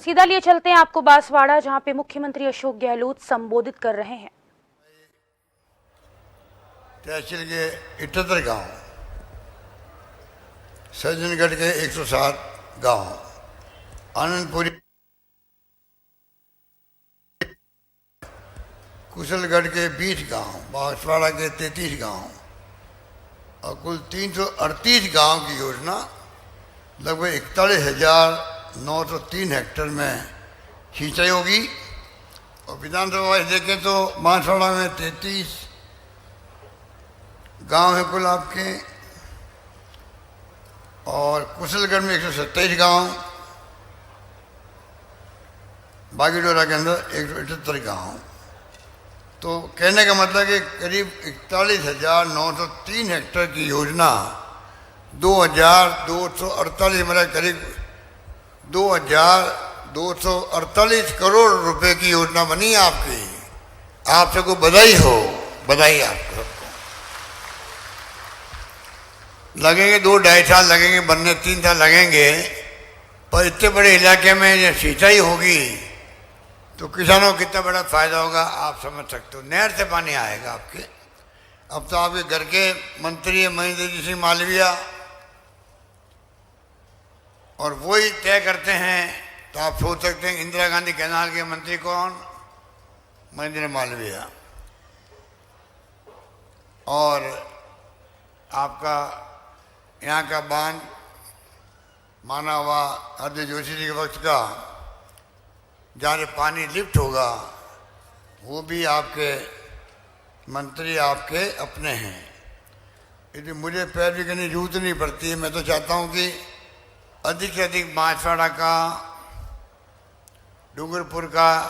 सीधा लिए चलते हैं आपको बांसवाड़ा, जहां पे मुख्यमंत्री अशोक गहलोत संबोधित कर रहे हैं। तहसील के 78 गांव, सज्जनगढ़ के 107 गांव, आनंदपुरी, कुशलगढ़ के 20 गांव, बांसवाड़ा के 33 गांव और कुल 338 गांव की योजना लगभग 41,903 हेक्टेयर में सिंचाई होगी। और विधानसभा देखें तो बांसवाड़ा में 33 गांव हैं कुल आपके, और कुशलगढ़ में 127 गांव, बागीडोरा के अंदर 178 गांव। तो कहने का मतलब कि करीब 41,903 हेक्टेयर की योजना 2,248 मतलब करीब 2,248 करोड़ रुपए की योजना बनी आपकी। आप सबको बधाई हो, बधाई आपको। लगेंगे 2-2.5 साल लगेंगे बनने, 3 साल लगेंगे, पर इतने बड़े इलाके में जब सिंचाई होगी तो किसानों को कितना बड़ा फायदा होगा आप समझ सकते हो। नहर से पानी आएगा आपके। अब तो आपके घर के मंत्री है महेंद्र जी सिंह मालवीय, और वही तय करते हैं। तो आप सोच सकते हैं इंदिरा गांधी कैनाल के मंत्री कौन? महेंद्र मालवीय। और आपका यहाँ का बांध माना हुआ हरदीप जोशी जी के वक्त का, जहाँ से पानी लिफ्ट होगा, वो भी आपके मंत्री आपके अपने हैं। यदि मुझे पैरवी करने की जरूरत नहीं पड़ती है। मैं तो चाहता हूँ कि अधिक से अधिक बांसवाड़ा का, डूंगरपुर का,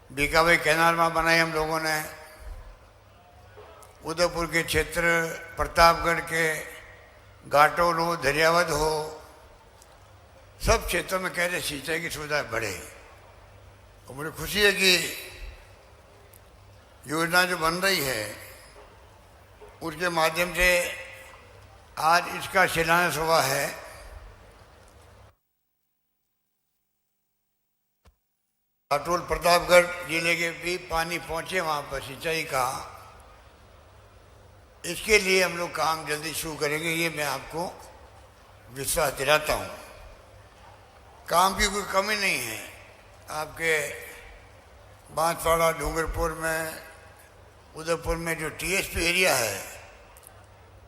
बीकाबाई कैनाल में बनाई हम लोगों ने, उदयपुर के क्षेत्र, प्रतापगढ़ के घाटोल हो, दरियावद हो, सब क्षेत्रों में कैसे सिंचाई की सुविधा बढ़े। और मुझे खुशी है कि योजना जो बन रही है उसके माध्यम से आज इसका शिलान्यास हुआ है। घाटोल प्रतापगढ़ जिले के भी पानी पहुंचे वहां पर सिंचाई का। इसके लिए हम लोग काम जल्दी शुरू करेंगे, ये मैं आपको विश्वास दिलाता हूँ। काम की कोई कमी नहीं है। आपके बांसवाड़ा, डूंगरपुर में, उदयपुर में जो टीएसपी एरिया है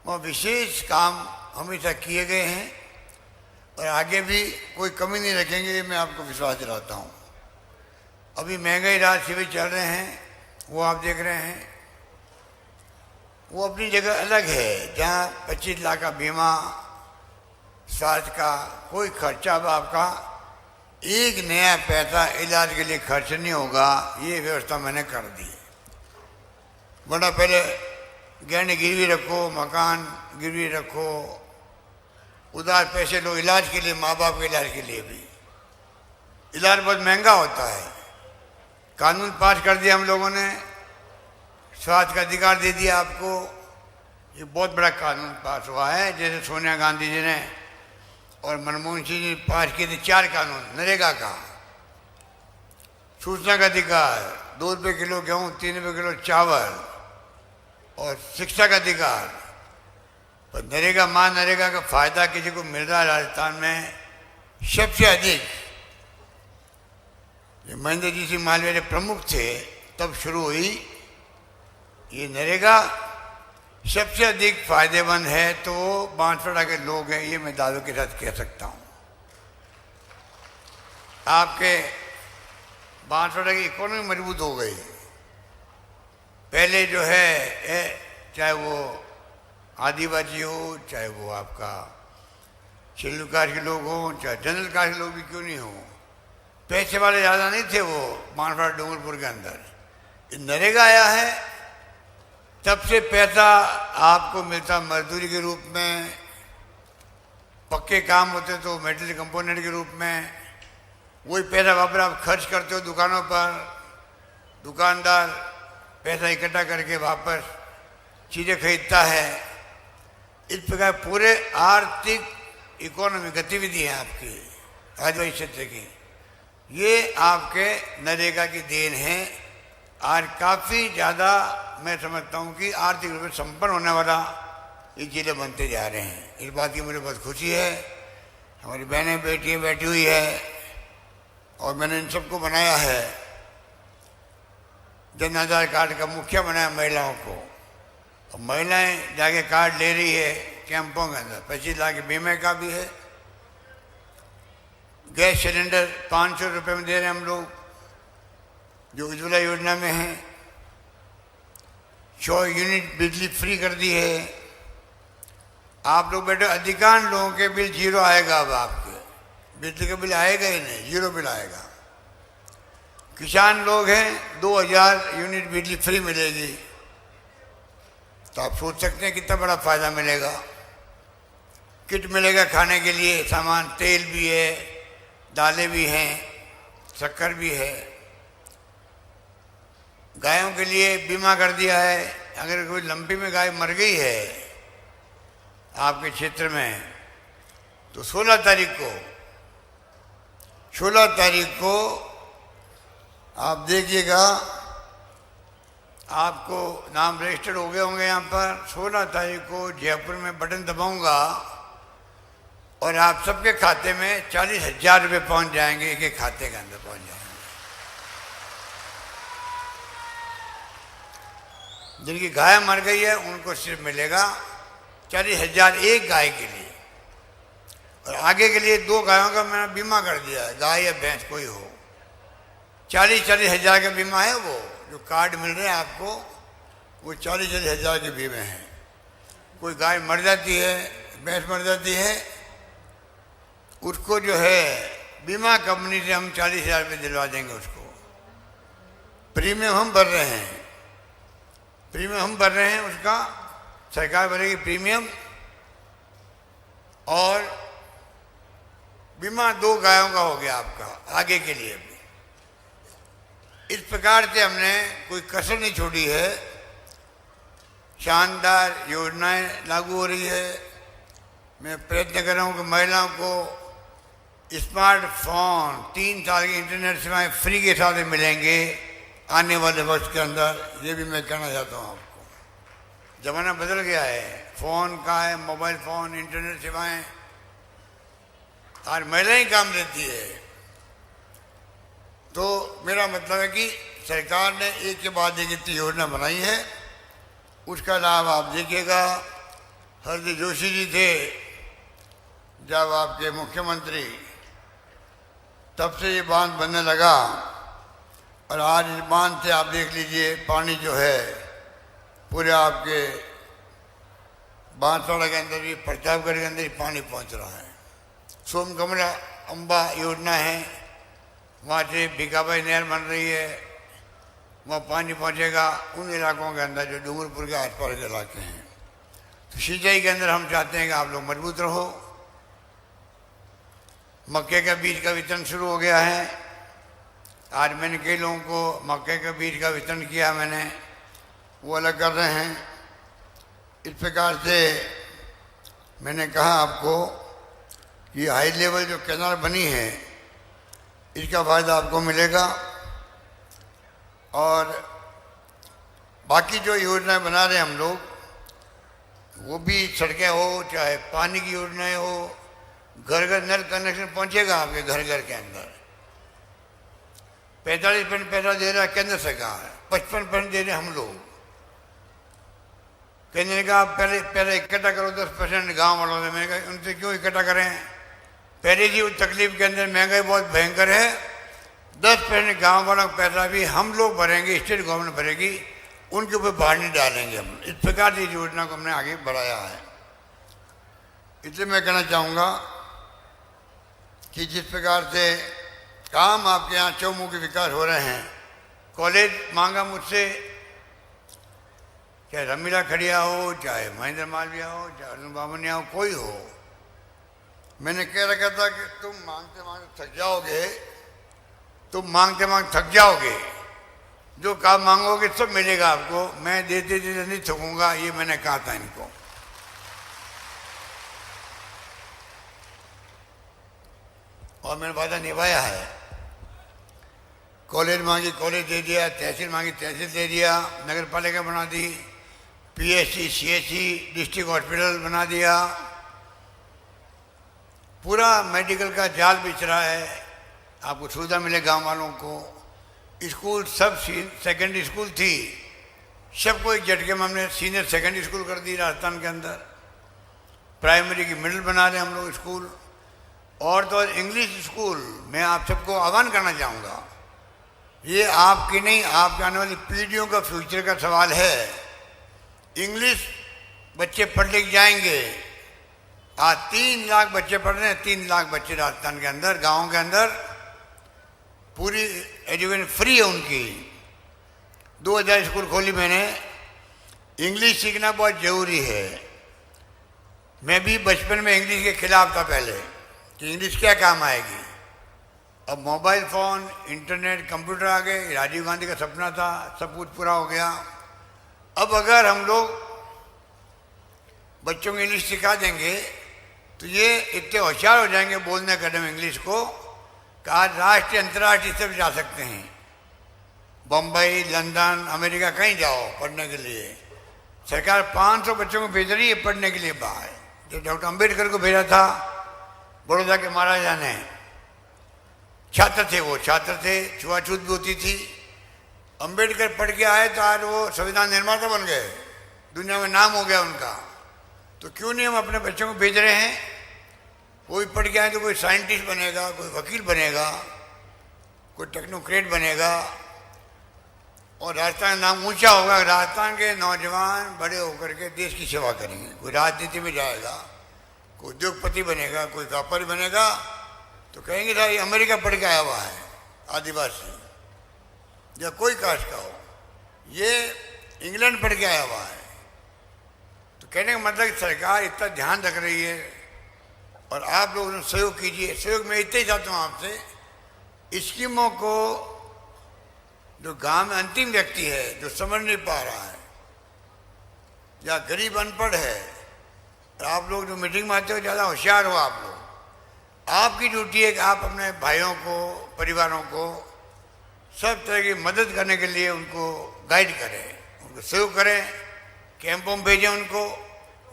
वहाँ विशेष काम हमेशा किए गए हैं और आगे भी कोई कमी नहीं रखेंगे, ये मैं आपको विश्वास दिलाता हूँ। अभी महंगाई राहत शिविर चल रहे हैं, वो आप देख रहे हैं। वो अपनी जगह अलग है, जहाँ 25 लाख का बीमा, स्वास्थ्य का कोई खर्चा अब आपका एक नया पैसा इलाज के लिए खर्च नहीं होगा। ये व्यवस्था मैंने कर दी। वरना पहले गहने गिरवी रखो, मकान गिरवी रखो, उधार पैसे लो इलाज के लिए, माँ बाप के इलाज के लिए भी। इलाज बहुत महंगा होता है। कानून पास कर दिया हम लोगों ने, स्वास्थ्य का अधिकार दे दिया आपको। ये बहुत बड़ा कानून पास हुआ है। जैसे सोनिया गांधी जी ने और मनमोहन सिंह जी पास किए थे 4 कानून। नरेगा का, सूचना का अधिकार, 2 रुपये किलो गेहूँ, 3 रुपये किलो चावल, और शिक्षा का अधिकार। पर नरेगा, नरेगा का फायदा किसी को मिल रहा है राजस्थान में सबसे अधिक। महेंद्र जी सिंह मालवीय जो प्रमुख थे तब शुरू हुई ये नरेगा। सबसे अधिक फायदेमंद है तो बांसवाड़ा के लोग हैं, ये मैं दावे के साथ कह सकता हूँ। आपके बांसवाड़ा की इकोनॉमी मजबूत हो गई। पहले जो है चाहे वो आदिवासी हो, चाहे वो आपका शेड्यूल कास्ट के लोग हों, चाहे जनरल कास्ट के लोग भी क्यों नहीं हो, पैसे वाले ज़्यादा नहीं थे वो बांसवाड़ा डूंगरपुर के अंदर। नरेगा आया है तब से पैसा आपको मिलता मजदूरी के रूप में, पक्के काम होते तो मेटेरियल कंपोनेंट के रूप में। वही पैसा वापस आप खर्च करते हो दुकानों पर। दुकानदार पैसा इकट्ठा करके वापस चीज़ें खरीदता है। इस प्रकार पूरे आर्थिक इकोनॉमी गतिविधि है आपकी। आदिवासी क्षेत्र की, ये आपके नरेगा की देन है। आज काफ़ी ज़्यादा मैं समझता हूँ कि आर्थिक रूप से संपन्न होने वाला ये जिले बनते जा रहे हैं। इस बात की मुझे बहुत खुशी है। हमारी बहनें बेटियाँ बैठी हुई है और मैंने इन सबको बनाया है, जन आधार कार्ड का मुखिया बनाया महिलाओं को, और महिलाएं जाके कार्ड ले रही है कैंपों के अंदर। 25 लाख बीमे का भी है। गैस सिलेंडर 500 रुपये में दे रहे हैं हम लोग, जो उज्ज्वला योजना में है। 100 यूनिट बिजली फ्री कर दी है। आप लोग बैठे, अधिकांश लोगों के बिल जीरो आएगा। अब आपके बिजली का बिल आएगा ही नहीं, जीरो बिल आएगा। किसान लोग हैं, 2000 यूनिट बिजली फ्री मिलेगी। तो आप सोच सकते हैं कितना बड़ा फायदा मिलेगा। किट मिलेगा खाने के लिए सामान, तेल भी है, दालें भी हैं, शक्कर भी है। गायों के लिए बीमा कर दिया है। अगर कोई लंपी में गाय मर गई है आपके क्षेत्र में, तो 16 तारीख को आप देखिएगा, आपको नाम रजिस्टर्ड हो गए होंगे यहाँ पर। 16 तारीख को जयपुर में बटन दबाऊंगा और आप सबके खाते में 40,000 रुपये पहुँच जाएंगे। एक एक खाते के अंदर पहुँच जाएंगे। जिनकी गाय मर गई है उनको सिर्फ मिलेगा 40,000 एक गाय के लिए, और आगे के लिए 2 गायों का मैंने बीमा कर दिया है, गाय या भैंस कोई हो। 40,000 का बीमा है। वो जो कार्ड मिल रहे हैं आपको, वो 40,000 के बीमे हैं। कोई गाय मर जाती है, भैंस मर जाती है, उसको जो है बीमा कंपनी से हम 40,000 रुपये दिलवा देंगे उसको। प्रीमियम हम भर रहे हैं, उसका सरकार भरेगी प्रीमियम, और बीमा 2 गायों का हो गया आपका आगे के लिए भी। इस प्रकार से हमने कोई कसर नहीं छोड़ी है। शानदार योजनाएं लागू हो रही है। मैं प्रयत्न कर रहा हूँ कि महिलाओं को स्मार्टफोन, 3 साल की इंटरनेट सेवाएं फ्री के साथ मिलेंगे आने वाले वर्ष के अंदर। ये भी मैं कहना चाहता हूँ आपको। ज़माना बदल गया है, फ़ोन का है, मोबाइल फ़ोन, इंटरनेट सेवाएं आज महिलाएं काम देती है। तो मेरा मतलब है कि सरकार ने एक के बाद एक इतनी योजना बनाई है, उसका लाभ आप देखिएगा। हरदीप जोशी जी थे जब आपके मुख्यमंत्री, तब से ये बांध बनने लगा, और आज इस बांध से आप देख लीजिए पानी जो है पूरे आपके बांसवाड़ा के अंदर भी, प्रतापगढ़ के अंदर ही पानी पहुंच रहा है। सोमकमला अम्बा योजना है, वहाँ से भिकाबाई नहर बन रही है, वहाँ पानी पहुँचेगा उन इलाकों के अंदर जो डूंगरपुर के आसपास के इलाके हैं। तो सिंचाई के अंदर हम चाहते हैं कि आप लोग मजबूत रहो। मक्के का बीज का वितरण शुरू हो गया है। आज मैंने कई लोगों को मक्के के बीज का वितरण किया, मैंने वो अलग कर रहे हैं। इस प्रकार से मैंने कहा आपको कि हाई लेवल जो कैनाल बनी है, इसका फ़ायदा आपको मिलेगा। और बाकी जो योजनाएं बना रहे हैं हम लोग, वो भी सड़कें हो, चाहे पानी की योजनाएं हो, घर घर नल कनेक्शन पहुंचेगा आपके घर घर के अंदर। 45% पैसा दे रहा है केंद्र सरकार, 55% दे रहे हैं हम लोग। केंद्र ने कहा पहले इकट्ठा करो 10% गाँव वालों से। मैंने कहा उनसे क्यों इकट्ठा करें, पहले जी उस तकलीफ के अंदर महंगाई बहुत भयंकर है। 10% गाँव वालों का पैसा भी हम लोग भरेंगे, स्टेट गवर्नमेंट भरेगी, उनके ऊपर बाहर नहीं डालेंगे हम। इस प्रकार की योजना को हमने आगे बढ़ाया है। इसलिए मैं कहना चाहूँगा कि जिस प्रकार से काम आपके यहाँ चौमुखी विकास हो रहे हैं, कॉलेज मांगा मुझसे, चाहे रमीला खड़िया हो, चाहे महेंद्र मालविया हो, चाहे अरुण बामनिया हो, कोई हो, मैंने कह रखा था कि तुम मांगते मांगते थक जाओगे, तुम मांगते मांगते थक जाओगे, जो काम मांगोगे सब मिलेगा आपको, मैं देते देते नहीं थकूंगा, ये मैंने कहा था इनको। और मैंने वादा निभाया है। कॉलेज मांगी कॉलेज दे दिया, तहसील मांगी तहसील दे दिया, नगर पालिका बना दी, पीएचसी सीएचसी डिस्ट्रिक्ट हॉस्पिटल बना दिया, पूरा मेडिकल का जाल बिछ रहा है। आपको सुविधा मिले गांव वालों को। स्कूल सब सेकेंडरी स्कूल थी, सबको एक झटके में हमने सीनियर सेकेंडरी स्कूल कर दी राजस्थान के अंदर। प्राइमरी की मिडिल बना रहे हम लोग स्कूल। और तो इंग्लिश स्कूल मैं आप सबको आह्वान करना चाहूँगा, ये आपकी नहीं आपके आने वाली पीढ़ियों का फ्यूचर का सवाल है। इंग्लिश बच्चे पढ़ लिख जाएंगे। आज 3 लाख बच्चे पढ़ रहे हैं, 3 लाख बच्चे राजस्थान के अंदर गाँव के अंदर पूरी एजुकेशन फ्री है उनकी। 2000 स्कूल खोली मैंने। इंग्लिश सीखना बहुत ज़रूरी है। मैं भी बचपन में इंग्लिश के खिलाफ था पहले कि इंग्लिश क्या काम आएगी। अब मोबाइल फ़ोन इंटरनेट कंप्यूटर आ गए। राजीव गांधी का सपना था, सब कुछ पूरा हो गया। अब अगर हम लोग बच्चों को इंग्लिश सिखा देंगे तो ये इतने होशियार हो जाएंगे बोलने करने में इंग्लिश को कि आज राष्ट्रीय अंतर्राष्ट्रीय स्तर पर जा सकते हैं। बम्बई लंदन अमेरिका कहीं जाओ पढ़ने के लिए। सरकार 500 बच्चों को भेज रही है पढ़ने के लिए बाहर। जो डॉक्टर अम्बेडकर को भेजा था बड़ौदा के महाराजा ने, छात्र थे वो, छात्र थे, छुआछूत भी होती थी। अम्बेडकर पढ़ के आए तो आज वो संविधान निर्माता बन गए, दुनिया में नाम हो गया उनका। तो क्यों नहीं हम अपने बच्चों को भेज रहे हैं। कोई पढ़ के आए तो कोई साइंटिस्ट बनेगा, कोई वकील बनेगा, कोई टेक्नोक्रेट बनेगा और राजस्थान का नाम ऊंचा होगा। राजस्थान के नौजवान बड़े होकर के देश की सेवा करेंगे। कोई राजनीति में जाएगा, कोई उद्योगपति बनेगा, कोई व्यापारी बनेगा तो कहेंगे साहब ये अमेरिका पढ़ के आया हुआ है, आदिवासी या कोई कास्ट का हो, ये इंग्लैंड पढ़ के आया हुआ है। तो कहने का मतलब सरकार इतना ध्यान रख रही है और आप लोग सहयोग कीजिए। सहयोग मैं इतना ही चाहता हूँ आपसे। स्कीमों को जो गांव में अंतिम व्यक्ति है जो समझ नहीं पा रहा है या गरीब अनपढ़ है, आप लोग जो मीटिंग में आते हो ज़्यादा होशियार हो आप लोग। आपकी ड्यूटी है कि आप अपने भाइयों को परिवारों को सब तरह की मदद करने के लिए उनको गाइड करें, उनको सहयोग करें। कैंपों में भेजें उनको,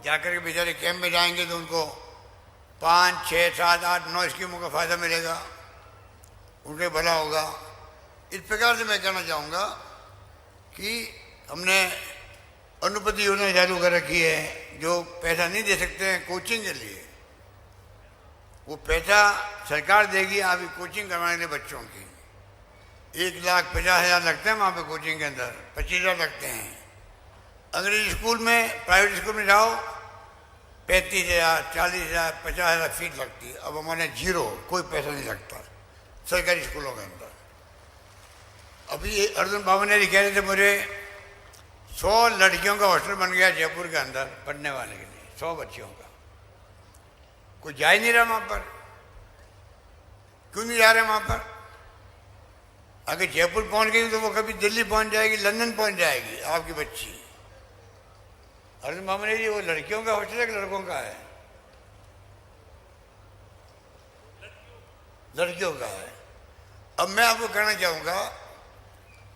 जाकर के बेचारे कैंप में जाएंगे तो उनको 5, 6, 7, 8, 9 स्कीमों का फ़ायदा मिलेगा, उनके भला होगा। इस प्रकार से मैं कहना चाहूँगा कि हमने अनुपति योजना चालू कर रखी है। जो पैसा नहीं दे सकते हैं कोचिंग के लिए, वो पैसा सरकार देगी आपकी कोचिंग करवाने के लिए बच्चों की। 1,50,000 लगते हैं वहाँ पे कोचिंग के अंदर, 25,000 लगते हैं। अंग्रेजी स्कूल में प्राइवेट स्कूल में जाओ 35,000, 40,000, 50,000 फीस लगती है। अब हमारे 0 कोई पैसा नहीं लगता सरकारी स्कूलों के अंदर। अभी अर्जुन बाबा कह रहे थे मुझे 100 लड़कियों का हॉस्टल बन गया जयपुर के अंदर पढ़ने वाले के लिए, 100 बच्चियों का। कोई जा ही नहीं रहा वहाँ पर। क्यों नहीं जा रहे वहाँ पर? अगर जयपुर पहुँच गई तो वो कभी दिल्ली पहुँच जाएगी, लंदन पहुँच जाएगी आपकी बच्ची। अर्जुन बाबा जी वो लड़कियों का हॉस्टल है कि लड़कों का है? लड़कियों का है। अब मैं आपको कहना चाहूँगा,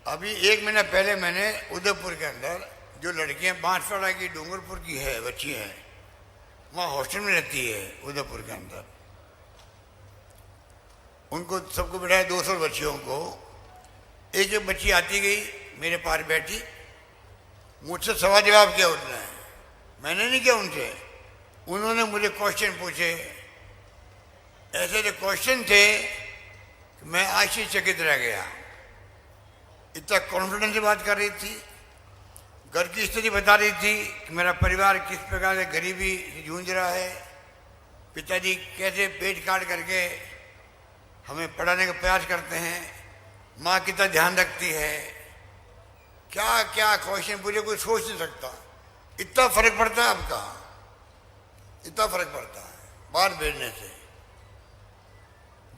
अभी 1 महीना पहले मैंने उदयपुर के अंदर जो लड़कियां बांसवाड़ा की डूंगरपुर की है बच्ची हैं, वहाँ हॉस्टल में रहती है उदयपुर के अंदर। उनको सबको बिठाया 200 बच्चियों को। एक एक बच्ची आती गई मेरे पास बैठी, मुझसे सवाल जवाब किया उसने, मैंने नहीं किया उनसे। उन्होंने मुझे क्वेश्चन पूछे, ऐसे ऐसे क्वेश्चन थे कि मैं आश्चर्यचकित रह गया। इतना कॉन्फिडेंस से बात कर रही थी, घर की स्थिति बता रही थी कि मेरा परिवार किस प्रकार से गरीबी से जूझ रहा है, पिताजी कैसे पेट काट करके हमें पढ़ाने का प्रयास करते हैं, माँ कितना ध्यान रखती है। क्या क्या क्वेश्चन पूछे, कोई सोच नहीं सकता। इतना फर्क पड़ता है आपका, इतना फर्क पड़ता है बाहर भेजने से।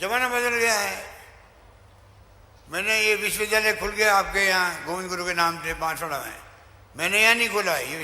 जमाना बदल गया है। मैंने ये विश्वविद्यालय खुल गया आपके यहाँ गोविंद गुरु के नाम से बांसवाड़ा में, मैंने यहाँ नहीं खोला, ये